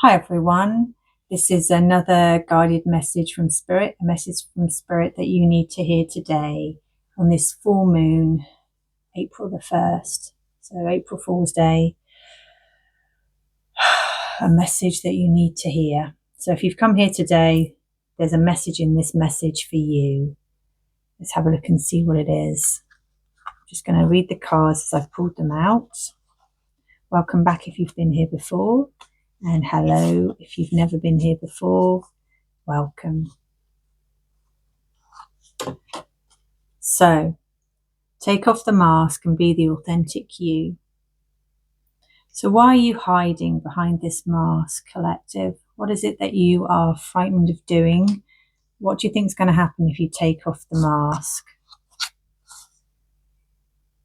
Hi everyone, this is another guided message from Spirit, a message from Spirit that you need to hear today on this full moon, April the 1st, so April Fool's Day, a message that you need to hear. So if you've come here today, there's a message in this message for you. Let's have a look and see what it is. I'm just going to read the cards as I've pulled them out. Welcome back if you've been here before. And hello, if you've never been here before, welcome. So, take off the mask and be the authentic you. So why are you hiding behind this mask, collective? What is it that you are frightened of doing? What do you think is going to happen if you take off the mask?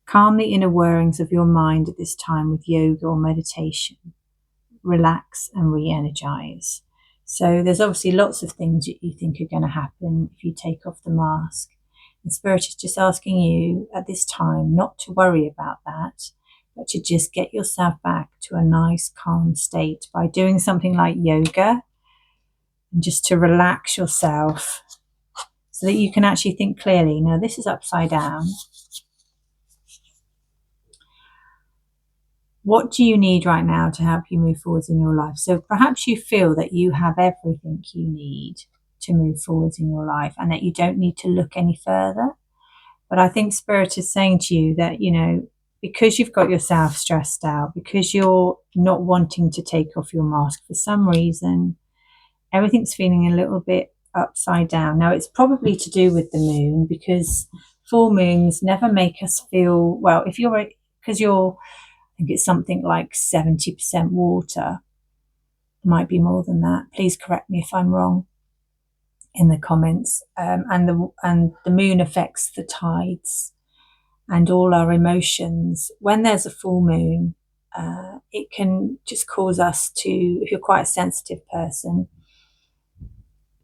Calm the inner whirrings of your mind at this time with yoga or meditation. Relax and re-energize. So there's obviously lots of things that you think are going to happen if you take off the mask. And Spirit is just asking you at this time not to worry about that, but to just get yourself back to a nice calm state by doing something like yoga, and just to relax yourself so that you can actually think clearly. Now this is upside down. What do you need right now to help you move forwards in your life? So perhaps you feel that you have everything you need to move forwards in your life and that you don't need to look any further. But I think Spirit is saying to you that, because you've got yourself stressed out, because you're not wanting to take off your mask for some reason, everything's feeling a little bit upside down. Now, it's probably to do with the moon, because full moons never make us feel, well, because I think it's something like 70% water. Might be more than that. Please correct me if I'm wrong in the comments. And the moon affects the tides and all our emotions. When there's a full moon, it can just cause us to, if you're quite a sensitive person,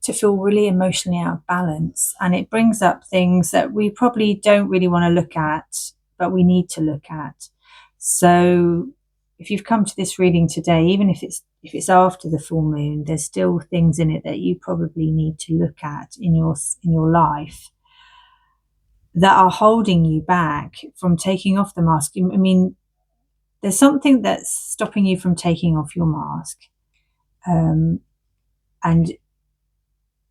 to feel really emotionally out of balance. And it brings up things that we probably don't really want to look at, but we need to look at. So if you've come to this reading today, even if it's after the full moon, there's still things in it that you probably need to look at in your life that are holding you back from taking off the mask. I mean, there's something that's stopping you from taking off your mask, and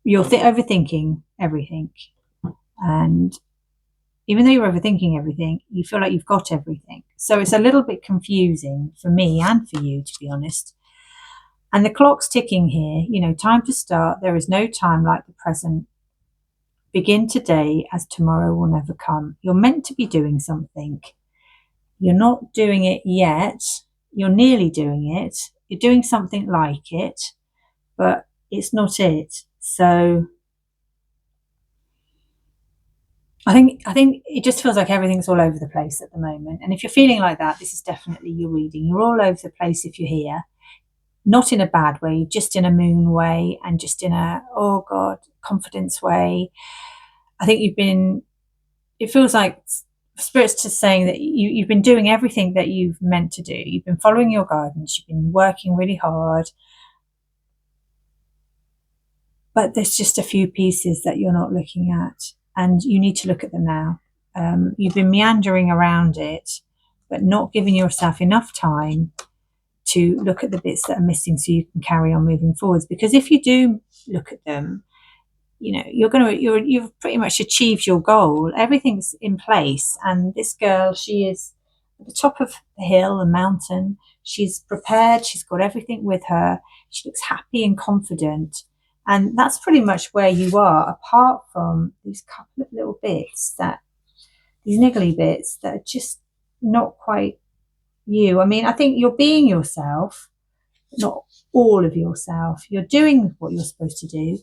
you're overthinking everything. And even though you're overthinking everything, you feel like you've got everything. So it's a little bit confusing for me and for you, to be honest. And the clock's ticking here, time to start. There is no time like the present. Begin today, as tomorrow will never come. You're meant to be doing something. You're not doing it yet. You're nearly doing it. You're doing something like it, but it's not it. So I think it just feels like everything's all over the place at the moment. And if you're feeling like that, this is definitely your reading. You're all over the place if you're here. Not in a bad way, just in a moon way, and just in a, oh God, confidence way. I think it feels like Spirit's just saying that you've been doing everything that you've meant to do. You've been following your guidance. You've been working really hard. But there's just a few pieces that you're not looking at, and you need to look at them now. You've been meandering around it, but not giving yourself enough time to look at the bits that are missing so you can carry on moving forwards. Because if you do look at them, you've pretty much achieved your goal. Everything's in place. And this girl, she is at the top of the hill, a mountain. She's prepared. She's got everything with her. She looks happy and confident. And that's pretty much where you are, apart from these couple of little bits, these niggly bits that are just not quite you. I mean, I think you're being yourself, not all of yourself. You're doing what you're supposed to do,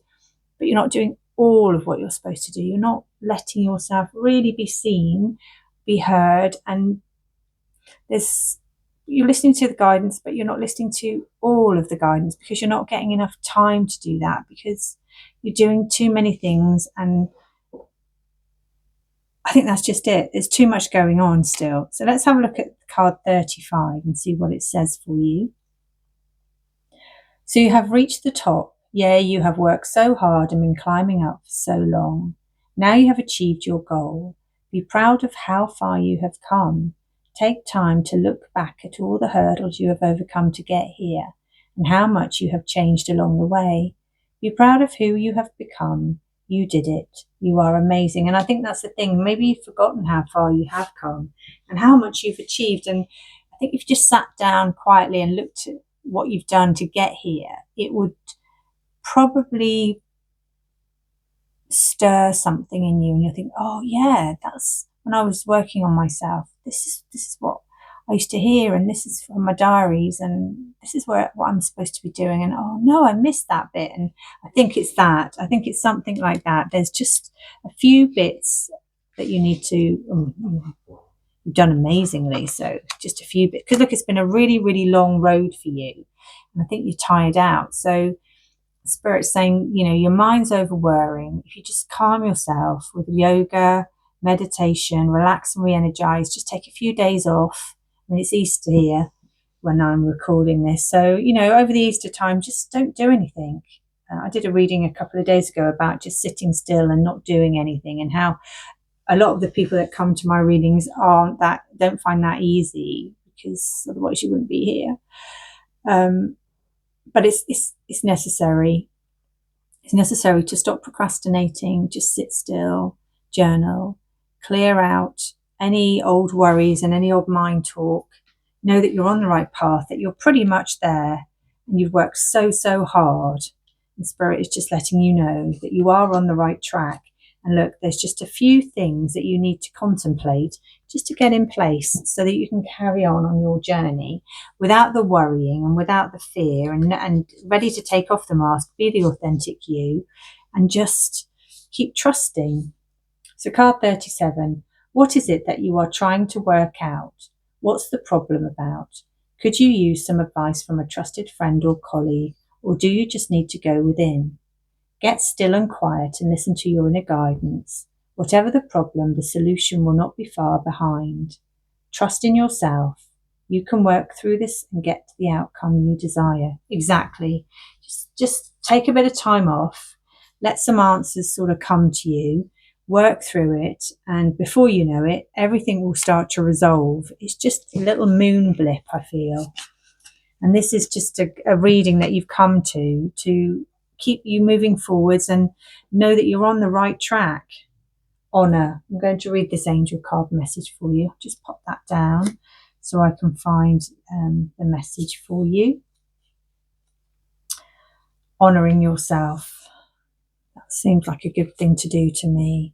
but you're not doing all of what you're supposed to do. You're not letting yourself really be seen, be heard, and you're listening to the guidance, but you're not listening to all of the guidance because you're not getting enough time to do that, because you're doing too many things. And I think that's just it. There's too much going on still. So let's have a look at card 35 and see what it says for you. So you have reached the top. Yeah, you have worked so hard and been climbing up for so long. Now you have achieved your goal. Be proud of how far you have come. Take time to look back at all the hurdles you have overcome to get here and how much you have changed along the way. Be proud of who you have become. You did it. You are amazing. And I think that's the thing. Maybe you've forgotten how far you have come and how much you've achieved. And I think if you just sat down quietly and looked at what you've done to get here, it would probably stir something in you, and you'll think, oh yeah, that's when I was working on myself. This is what I used to hear, and this is from my diaries, and this is what I'm supposed to be doing. And oh no, I missed that bit. And I think it's that. I think it's something like that. There's just a few bits that you need to. You've done amazingly. So just a few bits, because look, it's been a really, really long road for you, and I think you're tired out. So Spirit's saying, your mind's over worrying. If you just calm yourself with yoga, meditation, relax and re-energize, just take a few days off. I mean, it's Easter here when I'm recording this. So, over the Easter time, just don't do anything. I did a reading a couple of days ago about just sitting still and not doing anything, and how a lot of the people that come to my readings don't find that easy, because otherwise you wouldn't be here. But it's necessary. It's necessary to stop procrastinating, just sit still, journal, clear out any old worries and any old mind talk. Know that you're on the right path, that you're pretty much there, and you've worked so, so hard. And Spirit is just letting you know that you are on the right track. And look, there's just a few things that you need to contemplate just to get in place so that you can carry on your journey without the worrying and without the fear, and ready to take off the mask, be the authentic you, and just keep trusting. So card 37, what is it that you are trying to work out? What's the problem about? Could you use some advice from a trusted friend or colleague, or do you just need to go within? Get still and quiet and listen to your inner guidance. Whatever the problem, the solution will not be far behind. Trust in yourself. You can work through this and get to the outcome you desire. Exactly. Just take a bit of time off. Let some answers sort of come to you. Work through it. And before you know it, everything will start to resolve. It's just a little moon blip, I feel. And this is just a reading that you've come to keep you moving forwards and know that you're on the right track. Honor. I'm going to read this angel card message for you. Just pop that down so I can find the message for you. Honoring yourself. That seems like a good thing to do to me.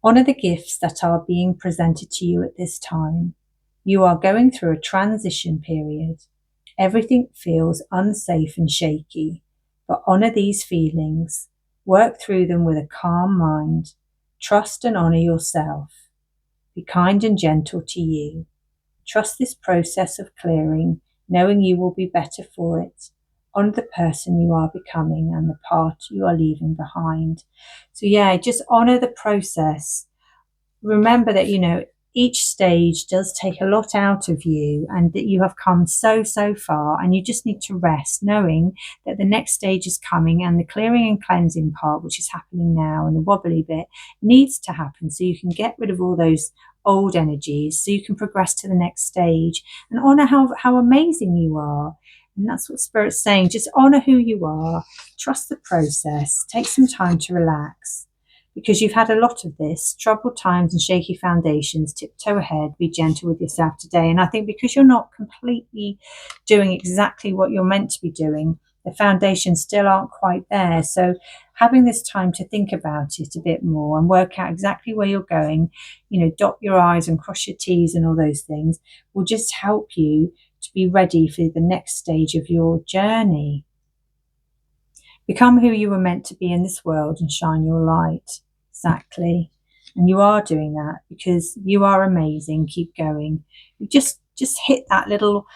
Honor the gifts that are being presented to you at this time. You are going through a transition period. Everything feels unsafe and shaky. But honor these feelings. Work through them with a calm mind. Trust and honor yourself. Be kind and gentle to you. Trust this process of clearing, knowing you will be better for it. Honor the person you are becoming and the part you are leaving behind. So yeah, just honor the process. Remember that, each stage does take a lot out of you, and that you have come so, so far, and you just need to rest, knowing that the next stage is coming, and the clearing and cleansing part, which is happening now, and the wobbly bit needs to happen so you can get rid of all those old energies, so you can progress to the next stage and honor how amazing you are. And that's what Spirit's saying. Just honor who you are, trust the process, take some time to relax. Because you've had a lot of this, troubled times and shaky foundations, tiptoe ahead, be gentle with yourself today. And I think because you're not completely doing exactly what you're meant to be doing, the foundations still aren't quite there. So having this time to think about it a bit more and work out exactly where you're going, dot your I's and cross your T's and all those things, will just help you to be ready for the next stage of your journey. Become who you were meant to be in this world and shine your light. Exactly. And you are doing that because you are amazing. Keep going. You just hit that little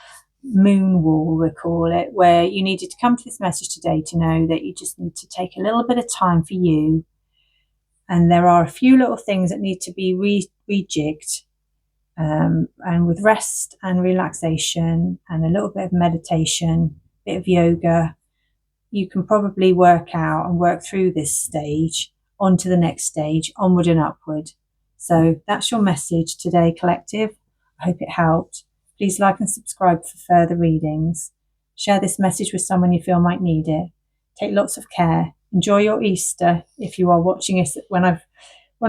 moon wall, we call it, where you needed to come to this message today to know that you just need to take a little bit of time for you. And there are a few little things that need to be rejigged. And with rest and relaxation and a little bit of meditation, bit of yoga, you can probably work out and work through this stage onto the next stage, onward and upward. So that's your message today, collective. I hope it helped. Please like and subscribe for further readings. Share this message with someone you feel might need it. Take lots of care. Enjoy your Easter if you are watching it when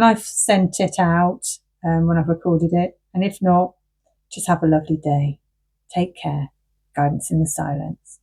I've sent it out, when I've recorded it. And if not, just have a lovely day. Take care. Guidance in the silence.